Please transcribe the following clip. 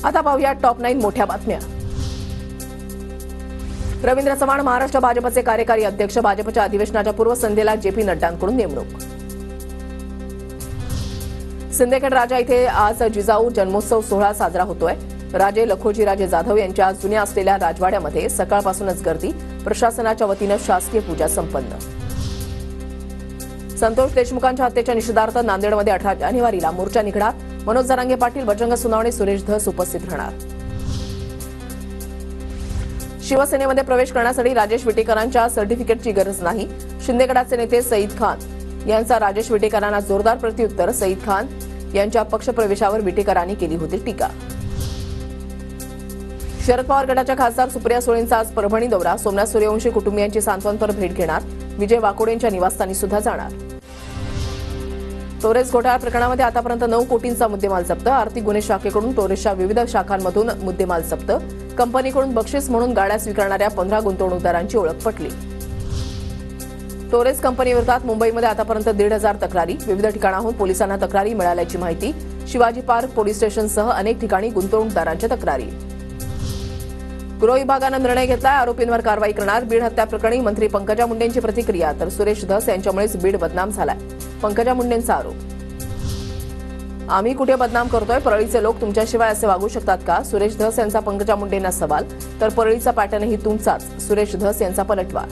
आता पाहूया टॉप 9 मोठ्या बातम्या। रवींद्र चव्हाण महाराष्ट्र भाजपचे कार्यकारी अध्यक्ष, भाजपच्या अधिवेशनाच्या पूर्वसंध्येला जेपी नड्डांकडून नेमणूक। सिंदखेड राजा इथे आज जिजाऊ जन्मोत्सव सोहळा साजरा होतोय। राजे लखोजीराजे जाधव यांच्या जुन्या असलेल्या राजवाड्यामध्ये सकाळपासूनच गर्दी, प्रशासनाच्या वतीनं शासकीय पूजा संपन्न। संतोष देशमुखांच्या हत्येच्या निषेधार्थ नांदेडमध्ये 18 जानेवारीला मोर्चा निघणार। मनोज जरांगे पाटील, बजरंग सोनवणे, सुरेश धस उपस्थित राहणार। शिवसेनेमध्ये प्रवेश करण्यासाठी राजेश विटेकरांच्या सर्टिफिकेटची गरज नाही। शिंदेगडाचे नेते सईद खान यांचा राजेश विटेकरांना जोरदार प्रत्युत्तर। सईद खान यांच्या पक्षप्रवेशावर विटेकरांनी केली होती टीका। शरद पवार गटाच्या खासदार सुप्रिया सुळेंचा आज परभणी दौरा। सोमनाथ सूर्यवंशी कुटुंबियांची सांत्वनपर भेट घेणार। विजय वाकोडेंच्या निवासस्थानी सुद्धा जाणार। टोरेस घोटाळा प्रकरणामध्ये आतापर्यंत 9 कोटींचा मुद्देमाल जप्त। आर्थिक गुन्हे शाखेकडून टोरेसच्या विविध शाखांमधून मुद्देमाल जप्त। कंपनीकडून बक्षीस म्हणून गाड्या स्वीकारणाऱ्या 15 गुंतवणूकदारांची ओळख पटली। टोरेस कंपनीविरोधात मुंबईमध्ये आतापर्यंत 1,500 तक्रारी। विविध ठिकाणाहून पोलिसांना तक्रारी मिळाल्याची माहिती। शिवाजी पार्क पोलीस स्टेशनसह अनेक ठिकाणी गुंतवणूकदारांच्या तक्रारी। गृह विभागानं निर्णय घेतलाय, आरोपींवर कारवाई करणार। बीड हत्या प्रकरणी मंत्री पंकजा मुंडेंची प्रतिक्रिया, तर सुरेश धस यांच्यामुळेच बीड बदनाम झालाय, पंकजा मुंडेंचा आरोप। आम्ही कुठे बदनाम करतोय? परळीचे लोक तुमच्याशिवाय असे वागू शकतात का? सुरेश धस यांचा पंकजा मुंडेंना सवाल, तर परळीचा पॅटर्नही तुमचाच, सुरेश धस यांचा पलटवार।